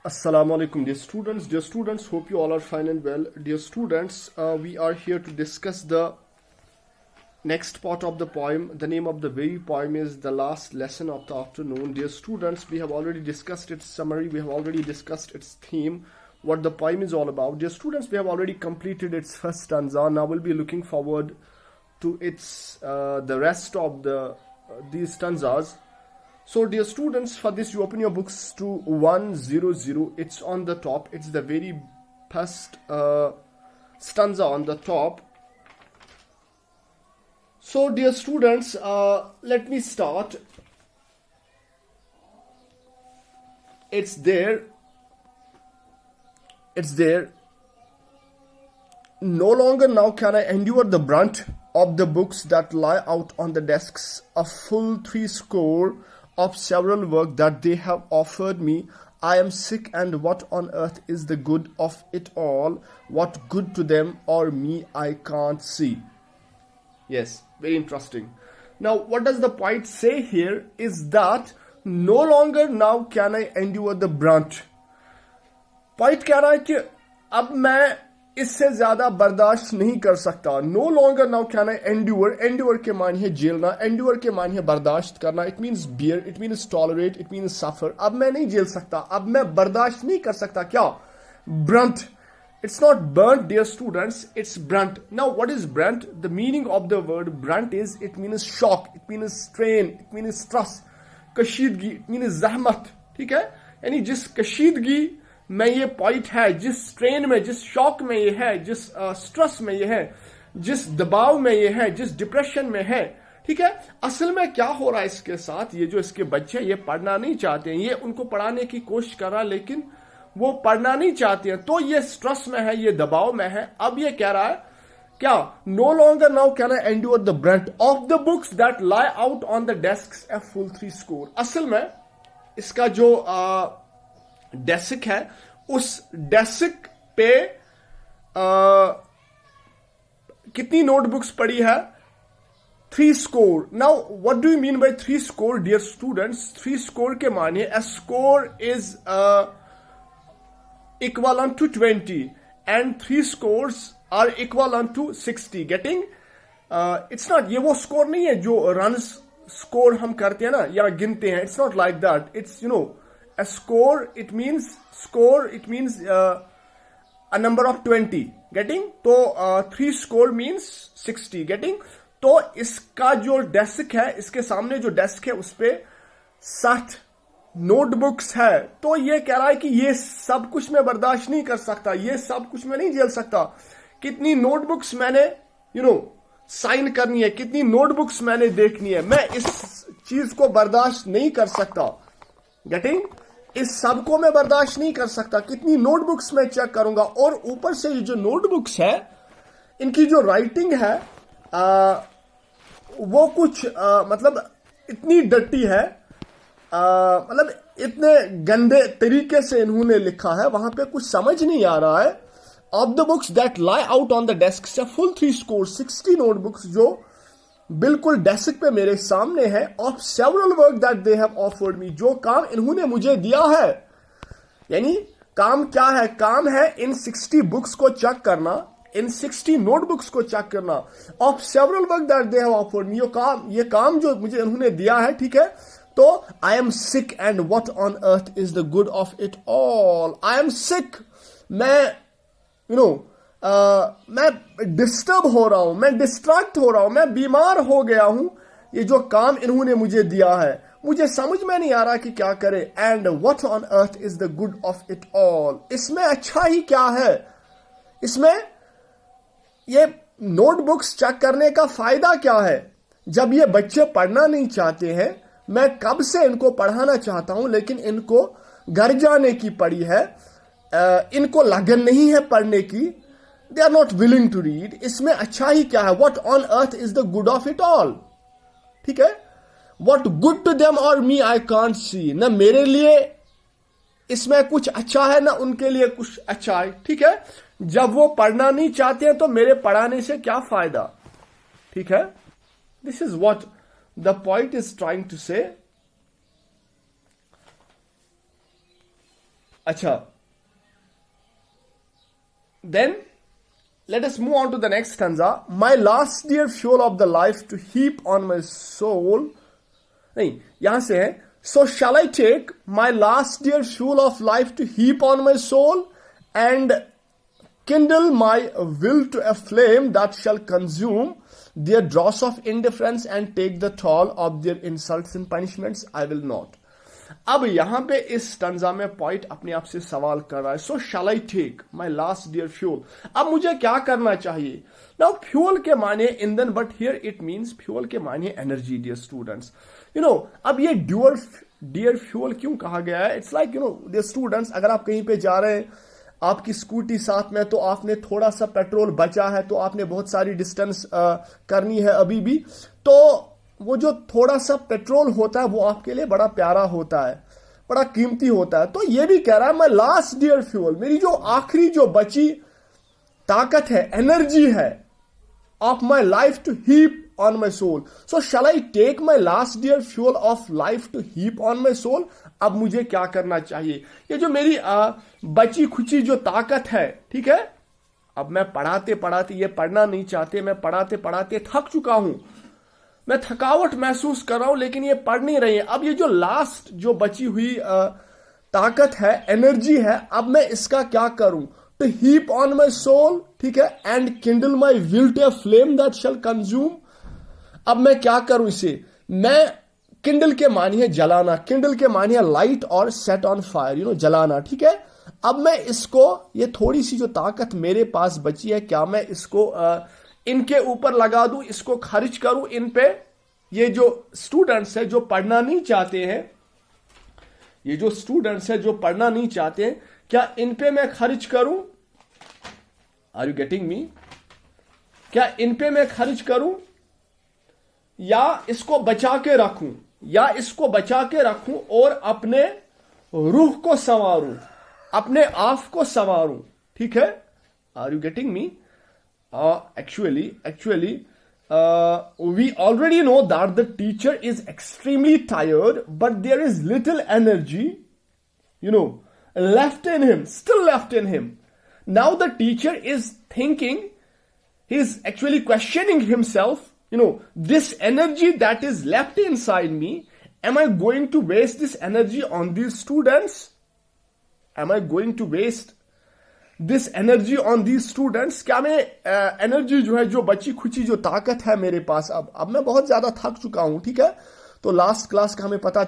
Assalamu alaikum, dear students. Dear students, hope you all are fine and well. Dear students, we are here to discuss the next part of the poem. The name of the very poem is The Last Lesson of the Afternoon. Dear students, we have already discussed its summary. We have already discussed its theme, what the poem is all about. Dear students, we have already completed its first stanza. Now we'll be looking forward to its the rest of these stanzas. So dear students, for this you open your books to 100. It's on the top. It's the very first stanza on the top. So dear students, let me start. It's there. No longer now can I endure the brunt of the books that lie out on the desks, a full 60 of several work that they have offered me. I am sick, and what on earth is the good of it all? What good to them or me I can't see. Yes, very interesting. Now what does the poet say here is that no longer now can I endure the brunt. Poet कह रहा है कि अब मैं इससे ज्यादा बर्दाश्त नहीं कर सकता. No longer now can I endure के मानी है झेलना, एंड्योर के मानी है बर्दाश्त करना. It means bear, it means tolerate, it means suffer. अब मैं नहीं झेल सकता, अब मैं बर्दाश्त नहीं कर सकता. क्या? Brunt. It's not burnt dear students, it's brunt. Now what is brunt? The meaning of the word brunt is it means shock, it means strain, it means stress, कशीदगी, इट मीन्स जहमत. ठीक है, यानी जिस कशीदगी में ये पॉइंट है, जिस स्ट्रेन में, जिस शॉक में ये है, जिस स्ट्रेस में ये है, जिस दबाव में ये है, जिस डिप्रेशन में है. ठीक है, असल में क्या हो रहा है इसके साथ? ये जो इसके बच्चे ये पढ़ना नहीं चाहते हैं, ये उनको पढ़ाने की कोशिश कर रहा है लेकिन वो पढ़ना नहीं चाहते हैं, तो ये स्ट्रेस में है, ये दबाव में है. अब ये कह रहा है क्या? No longer now can I endure the brunt of the books that lie out on the desk a full 60. असल में इसका जो डेस्क है, उस डेस्क पे कितनी नोटबुक्स पड़ी है? 60. Now what do you mean by 60 dear students? 60 के माने a score is equivalent to 20 and 3 scores are equivalent to 60. Getting? It's not, ये वो स्कोर नहीं है जो रन्स स्कोर हम करते हैं ना या गिनते हैं. It's not like that. It's a score, it means a number of 20. Getting? तो 3 score means 60. Getting? तो इसका जो डेस्क है, इसके सामने जो डेस्क है उस पे 60 नोटबुक्स है. तो ये कह रहा है कि ये सब कुछ मैं बर्दाश्त नहीं कर सकता, ये सब कुछ मैं नहीं झेल सकता. कितनी नोटबुक्स मैंने साइन करनी है, कितनी नोटबुक्स मैंने देखनी है, मैं इस चीज को बर्दाश्त नहीं कर सकता. गेटिंग? इस सब को मैं बर्दाश्त नहीं कर सकता. कितनी नोटबुक्स मैं चेक करूंगा. और ऊपर से ये जो नोटबुक्स है, इनकी जो राइटिंग है वो कुछ मतलब इतनी डटी है, मतलब इतने गंदे तरीके से इन्होंने लिखा है, वहां पे कुछ समझ नहीं आ रहा है. Of the books that lie out on the desk से फुल 3 स्कोर 60 नोटबुक्स जो बिल्कुल डेस्क पे मेरे सामने है. Of several work that they have offered me, जो काम इन्होंने मुझे दिया है. यानी काम क्या है? काम है इन 60 बुक्स को चेक करना, इन 60 नोटबुक्स को चेक करना. Of several work that they have offered me, ये काम जो मुझे इन्होंने दिया है. ठीक है, तो I am sick and what on earth is the good of it all. I am sick, मैं मैं डिस्टर्ब हो रहा हूं, मैं डिस्ट्रैक्ट हो रहा हूं, मैं बीमार हो गया हूं. ये जो काम इन्होंने मुझे दिया है, मुझे समझ में नहीं आ रहा कि क्या करे. And what on earth is the good of it all, इसमें अच्छा ही क्या है? इसमें ये नोटबुक्स चेक करने का फायदा क्या है? जब ये बच्चे पढ़ना नहीं चाहते हैं, मैं कब से इनको पढ़ाना चाहता हूं लेकिन इनको घर जाने की पड़ी है, इनको लगन नहीं है पढ़ने की. They are not willing to read. इसमें अच्छा ही क्या है? What on earth is the good of it all? ठीक है, What good to them or me I can't see. ना मेरे लिए इसमें कुछ अच्छा है, ना उनके लिए कुछ अच्छा है. ठीक है, जब वो पढ़ना नहीं चाहते हैं तो मेरे पढ़ाने से क्या फायदा? ठीक है, this is what the point is trying to say. अच्छा, then let us move on to the next stanza. My last dear fuel of the life to heap on my soul. नहीं, यहां से है, so shall I take my last dear fuel of life to heap on my soul and kindle my will to a flame that shall consume their dross of indifference and take the toll of their insults and punishments? I will not. अब यहां पे इस stanza में point अपने आप से सवाल कर रहा है, so shall I take my last dear fuel, अब मुझे क्या करना चाहिए? नाउ फ्यूल के माने ईंधन, but here it means fuel के माने energy, dear students. You know, अब ये डियर फ्यूल क्यों कहा गया है? It's like, you know dear students, अगर आप कहीं पे जा रहे हैं, आपकी स्कूटी साथ में, तो आपने थोड़ा सा पेट्रोल बचा है, तो आपने बहुत सारी डिस्टेंस करनी है अभी भी, तो वो जो थोड़ा सा पेट्रोल होता है वो आपके लिए बड़ा प्यारा होता है, बड़ा कीमती होता है। तो ये भी कह रहा है, मैं लास्ट डियर फ्यूल, मेरी जो आखिरी जो बची ताकत है, एनर्जी है, of my life to heap on my soul, so shall I take my last dear fuel of life to heap on my soul. अब मुझे क्या करना चाहिए? ये जो मेरी बची खुची जो ताकत है, ठीक है, अब मैं पढ़ाते पढ़ाते, ये पढ़ना नहीं चाहते, मैं पढ़ाते पढ़ाते थक चुका हूं, मैं थकावट महसूस कर रहा हूं, लेकिन ये पढ़ नहीं रही है। अब ये जो लास्ट जो बची हुई ताकत है, एनर्जी है, अब मैं इसका क्या करूं? To heap on my soul, ठीक है, and kindle my will to a flame that shall consume. अब मैं क्या करूं इसे? मैं किंडल के मानी है जलाना, किंडल के मानी है लाइट और set on fire, you know, जलाना, ठीक है। अब मैं इसको, ये थोड़ी सी जो ताकत मेरे पास बची है, क्या मैं इसको इनके ऊपर लगा दूं, इसको खर्च करूं इन पे? ये जो स्टूडेंट्स है जो पढ़ना नहीं चाहते हैं, ये जो स्टूडेंट्स है जो पढ़ना नहीं चाहते हैं, क्या इन पे मैं खर्च करूं? Are you getting me? क्या इन पे मैं खर्च करूं, या इसको बचा के रखूं, या इसको बचा के रखूं और अपने रूह को संवारूं, अपने आप को संवारूं, ठीक है? Are you getting me? Actually, we already know that the teacher is extremely tired, but there is little energy, you know, left in him, still left in him. Now the teacher is thinking, he's actually questioning himself, you know, this energy that is left inside me, am I going to waste this energy on these students? Am I going to waste this energy on these students? क्या मैं energy जो है, जो बची खुची जो ताकत है मेरे पास, अब मैं बहुत ज्यादा थक चुका हूं, ठीक है। तो लास्ट क्लास का हमें पता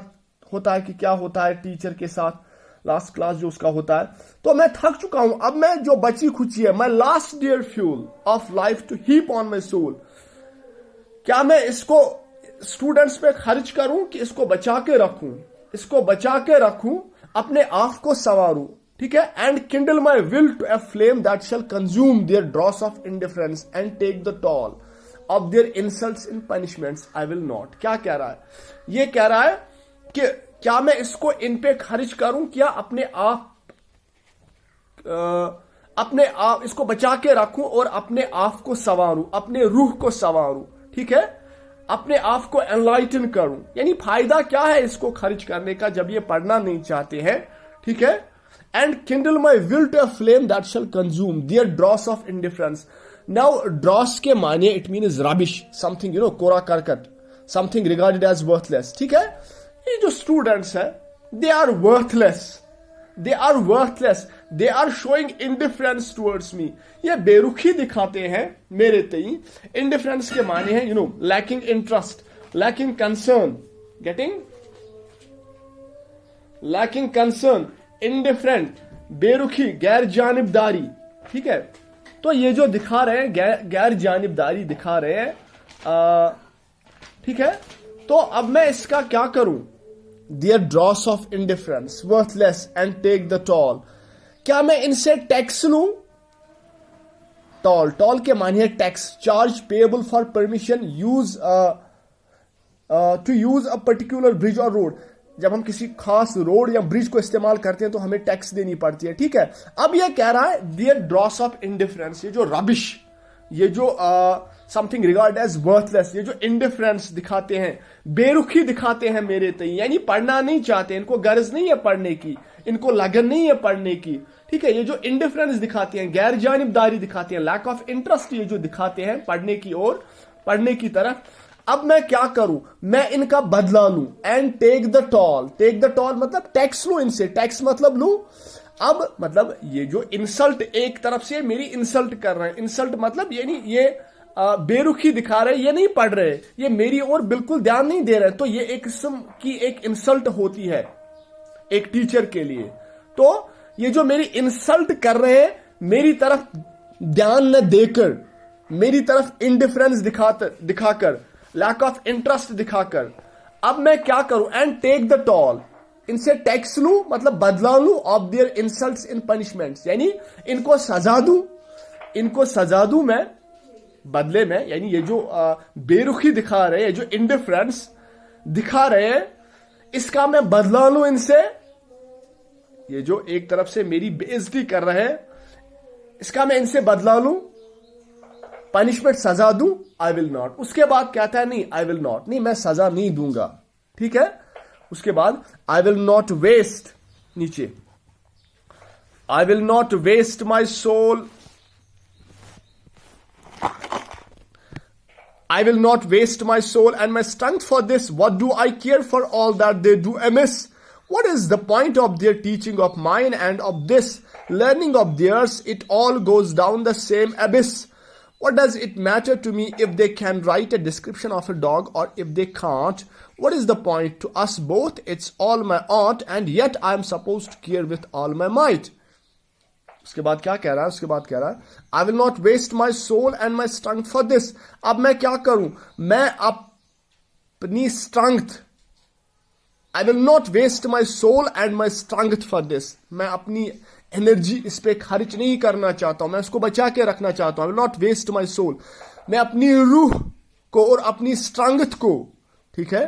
होता है कि क्या होता है टीचर के साथ, लास्ट क्लास जो उसका होता है। तो मैं थक चुका हूं, अब मैं जो बची खुची है, my last dear fuel of life to heap on my soul, क्या मैं इसको स्टूडेंट्स पे खर्च करूं कि इसको बचा के रखूं, इसको बचा के रखूं, अपने आप को संवारूं, ठीक है। And kindle my will to a flame that shall consume their dross of indifference and take the toll of their insults in punishments, I will not. क्या कह रहा है? ये कह रहा है कि क्या मैं इसको इन पे खर्च करूं, क्या अपने आप इसको बचा के रखूं और अपने आप को संवारूं, अपने रूह को संवारूं, ठीक है, अपने आप को एनलाइटन करूं। यानी फायदा क्या है इसको खर्च करने का जब ये पढ़ना नहीं चाहते हैं, ठीक है। And kindle my will to a flame that shall consume their dross of indifference. Now dross के माने it means rubbish, something, you know, कोरा करकट, something regarded as worthless, ठीक है। ये जो students है, they are worthless, they are worthless, they are showing indifference towards me. ये बेरुखी दिखाते हैं मेरे तई। indifference के माने हैं, you know, lacking interest, lacking concern, getting, lacking concern, indifferent, बेरुखी, गैर जानिबदारी, ठीक है। तो ये जो दिखा रहे हैं गैर जानिबदारी दिखा रहे हैं, ठीक है। तो अब मैं इसका क्या करूं? Their dross of indifference, worthless and take the toll, क्या मैं इनसे टैक्स लूं? टॉल के मानिए tax, charge payable for permission use to use a particular bridge और रोड। जब हम किसी खास रोड या ब्रिज को इस्तेमाल करते हैं तो हमें टैक्स देनी पड़ती है, ठीक है। अब ये कह रहा है देयर ड्रॉस ऑफ इंडिफरेंस, ये जो रबिश, ये जो समथिंग रिगार्ड एज वर्थलेस, ये जो इंडिफरेंस दिखाते हैं, बेरुखी दिखाते हैं मेरे तई, यानी पढ़ना नहीं चाहते, इनको गर्ज नहीं है पढ़ने की, इनको लगन नहीं है पढ़ने की, ठीक है। ये जो इंडिफरेंस दिखाते हैं, गैर जानिबदारी दिखाते हैं, लैक ऑफ इंटरेस्ट ये जो दिखाते हैं पढ़ने की ओर, पढ़ने की तरफ, अब मैं क्या करूं, मैं इनका बदला लूं। And take the toll, take the toll मतलब टैक्स लूं इनसे, टैक्स मतलब लूं। अब मतलब ये जो इंसल्ट, एक तरफ से मेरी इंसल्ट कर रहे हैं, इंसल्ट मतलब ये नहीं, ये बेरुखी दिखा रहे, ये नहीं पढ़ रहे, ये मेरी ओर बिल्कुल ध्यान नहीं दे रहे, तो ये एक किस्म की एक इंसल्ट होती है एक टीचर के लिए। तो ये जो मेरी इंसल्ट कर रहे हैं, मेरी तरफ ध्यान न देकर, मेरी तरफ इंडिफरेंस दिखाकर, लैक ऑफ इंटरेस्ट दिखाकर, अब मैं क्या करूं, एंड टेक द टॉल, इनसे टैक्स लूं मतलब बदला लूं, of their insults in punishments, यानी इनको सजा दूं, इनको सजा दूं मैं बदले में, यानी ये जो बेरुखी दिखा रहे हैं, जो इंडिफरेंस दिखा रहे हैं, इसका मैं बदला लूं इनसे। ये जो एक तरफ से मेरी बेइज्जती कर रहे हैं, इसका मैं इनसे बदला लूं, पनिशमेंट सजा दूं। आई विल नॉट, उसके बाद कहता है नहीं, आई विल नॉट, नहीं मैं सजा नहीं दूंगा, ठीक है। उसके बाद आई विल नॉट वेस्ट, नीचे I will not waste my soul, I will not waste my soul and my strength for this. What do I care for all that they do amiss? What is the point of their teaching of mine and of this learning of theirs? It all goes down the same abyss. What does it matter to me if they can write a description of a dog or if they can't? What is the point to us both? It's all my art and yet I am supposed to care with all my might. उसके बाद क्या कह रहा है, उसके बाद कह रहा है I will not waste my soul and my strength for this. अब मैं क्या करूं, मैं अपनी strength, I will not waste my soul and my strength for this, मैं अपनी एनर्जी इस पे खर्च नहीं करना चाहता हूं, मैं उसको बचा के रखना चाहता हूं। I will not waste my soul, मैं अपनी रूह को और अपनी स्ट्रेंथ को, ठीक है,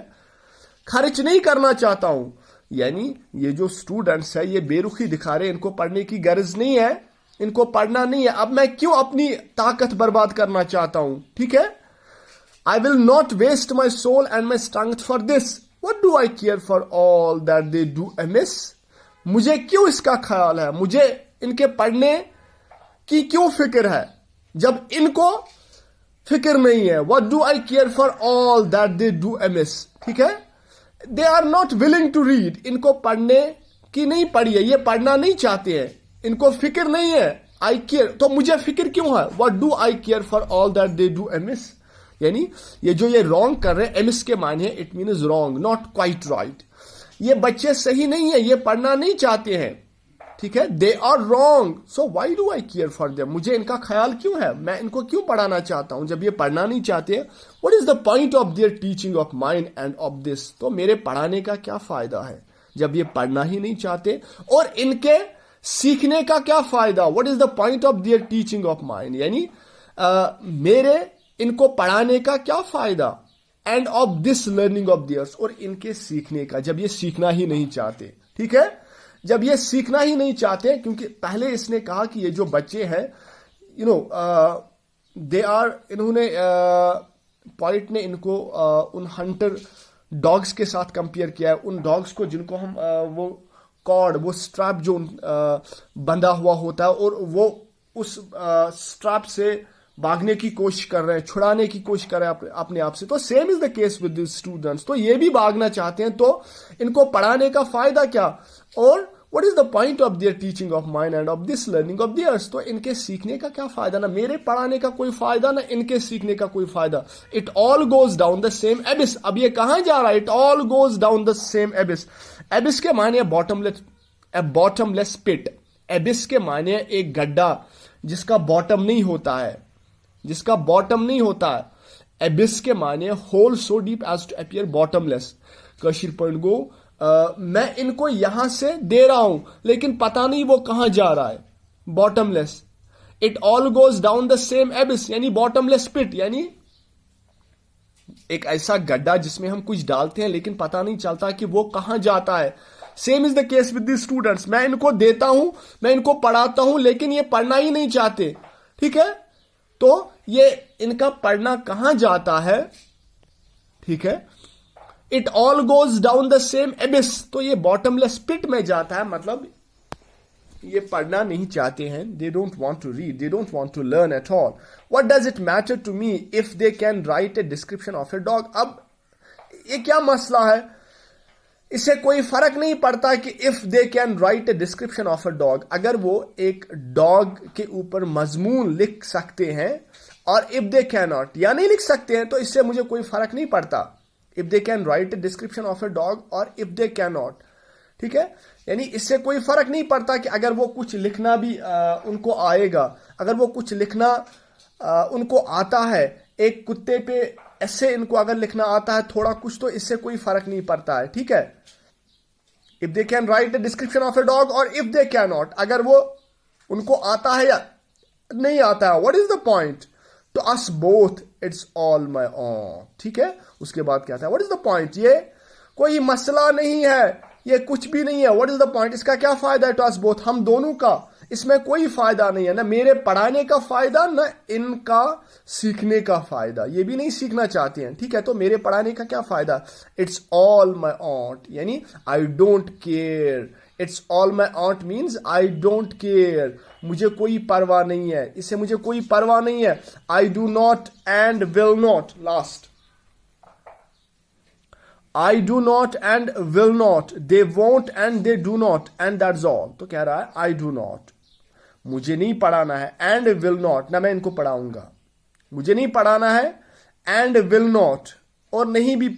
खर्च नहीं करना चाहता हूं। यानी ये जो स्टूडेंट्स है ये बेरुखी दिखा रहे हैं, इनको पढ़ने की गर्ज नहीं है, इनको पढ़ना नहीं है, अब मैं क्यों अपनी ताकत बर्बाद करना चाहता हूं, ठीक है। I will not waste my soul and my strength for this, what do I care for all that they do amiss. मुझे क्यों इसका ख्याल है, मुझे इनके पढ़ने की क्यों फिक्र है जब इनको फिक्र नहीं है। What do I care for all that they do amiss, ठीक है। They are not willing to read, इनको पढ़ने की नहीं पढ़ी है, ये पढ़ना नहीं चाहते हैं, इनको फिक्र नहीं है। आई केयर, तो मुझे फिक्र क्यों है। What do I care for all that they do amiss, यानी ये जो ये रॉन्ग कर रहे हैं, एमिस के माने it means wrong, not quite right. ये बच्चे सही नहीं है, ये पढ़ना नहीं चाहते हैं, ठीक है। They are wrong, so why do I care for them, मुझे इनका ख्याल क्यों है, मैं इनको क्यों पढ़ाना चाहता हूं जब ये पढ़ना नहीं चाहते हैं। What is the point of their teaching of mind end of this, तो मेरे पढ़ाने का क्या फायदा है जब ये पढ़ना ही नहीं चाहते, और इनके सीखने का क्या फायदा। What is the point of their teaching of mind, यानी मेरे इनको पढ़ाने का क्या फायदा, end of this learning of theirs, और इनके सीखने का जब ये सीखना ही नहीं चाहते, ठीक है। जब ये सीखना ही नहीं चाहते, क्योंकि पहले इसने कहा कि ये जो बच्चे हैं, यू नो, दे आर, इन्होंने पॉइंट ने इनको उन हंटर डॉग्स के साथ कंपेयर किया है, उन डॉग्स को जिनको हम वो कॉर्ड, वो स्ट्रैप जो बंधा हुआ होता है, और वो उस स्ट्रैप से भागने की कोशिश कर रहे हैं, छुड़ाने की कोशिश कर रहे हैं अपने आप से। तो same is the case with this students, तो ये भी भागना चाहते हैं, तो इनको पढ़ाने का फायदा क्या, और what is the point of their teaching of mind end of this learning of theirs, तो इनके सीखने का क्या फायदा, ना मेरे पढ़ाने का कोई फायदा, ना इनके सीखने का कोई फायदा। It all goes down the same एबिस, अब ये कहां जा रहा है, it all goes down the same एबिस। एबिस के माने बॉटमलेस, ए बॉटमलेस पिट, एबिस के माने एक गड्ढा जिसका बॉटम नहीं होता है, जिसका बॉटम नहीं होता है। एबिस के माने hole so deep as to appear bottomless. कशीर पॉइंट गो, मैं इनको यहां से दे रहा हूं लेकिन पता नहीं वो कहां जा रहा है, bottomless. It all goes down the same एबिस, यानी बॉटमलेस पिट, यानी एक ऐसा गड्ढा जिसमें हम कुछ डालते हैं लेकिन पता नहीं चलता कि वो कहां जाता है। Same is the case with the students, मैं इनको देता हूं, मैं इनको पढ़ाता हूं, लेकिन ये पढ़ना ही नहीं चाहते, ठीक है। तो ये इनका पढ़ना कहां जाता है, ठीक है। It all goes down the same एबिस, तो ये बॉटमलेस पिट में जाता है, मतलब ये पढ़ना नहीं चाहते हैं. They don't want to read, they don't want to learn at all. What does it matter to me if they can write a description of a dog. अब ये क्या मसला है, इससे कोई फर्क नहीं पड़ता कि if they can write a description of a dog, अगर वो एक डॉग के ऊपर मजमून लिख सकते हैं, और इफ दे कैन नॉट या नहीं लिख सकते हैं, तो इससे मुझे कोई फर्क नहीं पड़ता. If they can write a description of a dog और इफ दे कैन नॉट, ठीक है, यानी इससे कोई फर्क नहीं पड़ता कि अगर वो कुछ लिखना भी उनको आएगा, अगर वो कुछ लिखना उनको आता है, एक कुत्ते पे ऐसे इनको अगर लिखना आता है थोड़ा कुछ, तो इससे कोई फर्क नहीं पड़ता है. ठीक है, if they can write the description of a dog और इफ दे कैन नॉट, अगर वो उनको आता है या नहीं आता है, what is the point to us both, it's all my own. ठीक है, उसके बाद क्या था, व्हाट इज द पॉइंट, ये कोई मसला नहीं है, ये कुछ भी नहीं है. व्हाट इज द पॉइंट, इसका क्या फायदा है टू अस बोथ, हम दोनों का इसमें कोई फायदा नहीं है, ना मेरे पढ़ाने का फायदा, ना इनका सीखने का फायदा, ये भी नहीं सीखना चाहते हैं. ठीक है, तो मेरे पढ़ाने का क्या फायदा, इट्स ऑल माई ऑन्ट, यानी I don't care. It's all my ऑन्ट means I don't care, मुझे कोई परवाह नहीं है, इससे मुझे कोई परवाह नहीं है. I do not and will not, last, I do not and will not, they won't and they do not, and that's all. तो कह रहा है I do not, मुझे नहीं पढ़ाना है, and will not, ना मैं इनको पढ़ाऊंगा, मुझे नहीं पढ़ाना है, and will not, और नहीं भी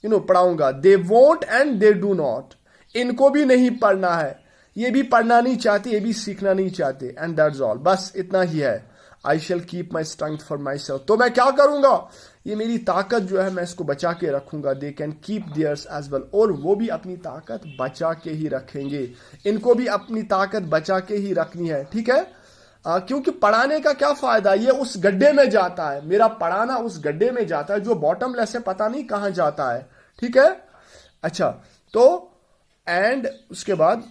पढ़ाऊंगा. they won't and they do not, इनको भी नहीं पढ़ना है, ये भी पढ़ना नहीं चाहते, ये भी सीखना नहीं चाहते, and that's all, बस इतना ही है. I shall keep my strength for myself, तो मैं क्या करूंगा, ये मेरी ताकत जो है मैं इसको बचा के रखूंगा. They can keep theirs as well, और वो भी अपनी ताकत बचा के ही रखेंगे, इनको भी अपनी ताकत बचा के ही रखनी है. ठीक है, क्योंकि पढ़ाने का क्या फायदा, ये उस गड्ढे में जाता है, मेरा पढ़ाना उस गड्ढे में जाता है जो बॉटमलेस है, पता नहीं कहां जाता है. ठीक है, अच्छा, तो एंड उसके बाद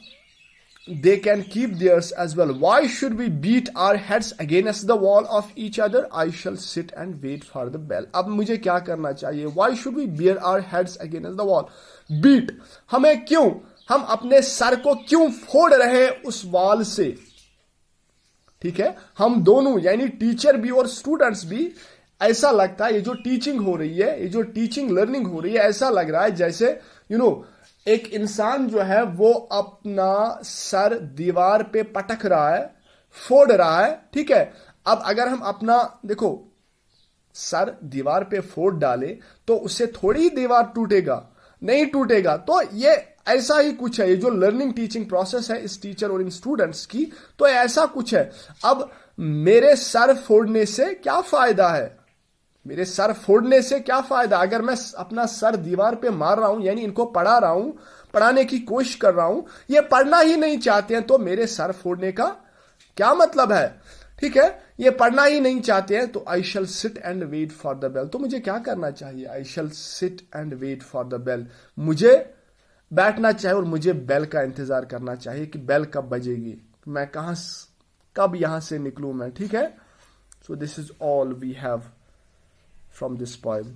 they can keep theirs as well. Why should we beat our heads against the wall of each other? I shall sit and wait for the bell. अब मुझे क्या करना चाहिए, why should we beat our heads against the wall? beat, हमें क्यों, हम अपने sir को क्यों फोड़ रहे उस वॉल से. ठीक है, हम दोनों यानी टीचर भी और स्टूडेंट्स भी, ऐसा लगता है ये जो टीचिंग हो रही है, ये जो टीचिंग लर्निंग हो रही है, ऐसा लग रहा है जैसे एक इंसान जो है वो अपना सर दीवार पे पटक रहा है, फोड़ रहा है. ठीक है, अब अगर हम अपना देखो सर दीवार पे फोड़ डाले तो उससे थोड़ी ही दीवार टूटेगा, नहीं टूटेगा. तो ये ऐसा ही कुछ है, ये जो लर्निंग टीचिंग प्रोसेस है इस टीचर और इन स्टूडेंट्स की, तो ऐसा कुछ है. अब मेरे सर फोड़ने से क्या फायदा है, मेरे सर फोड़ने से क्या फायदा, अगर मैं अपना सर दीवार पे मार रहा हूं, यानी इनको पढ़ा रहा हूं, पढ़ाने की कोशिश कर रहा हूं, ये पढ़ना ही नहीं चाहते हैं, तो मेरे सर फोड़ने का क्या मतलब है. ठीक है, ये पढ़ना ही नहीं चाहते हैं, तो I shall sit and wait for the bell. तो मुझे क्या करना चाहिए, I shall sit and wait for the bell, मुझे बैठना चाहिए और मुझे बेल का इंतजार करना चाहिए कि बेल कब बजेगी, मैं कब यहां से निकलूं मैं. ठीक है, so this is all we have from this poem.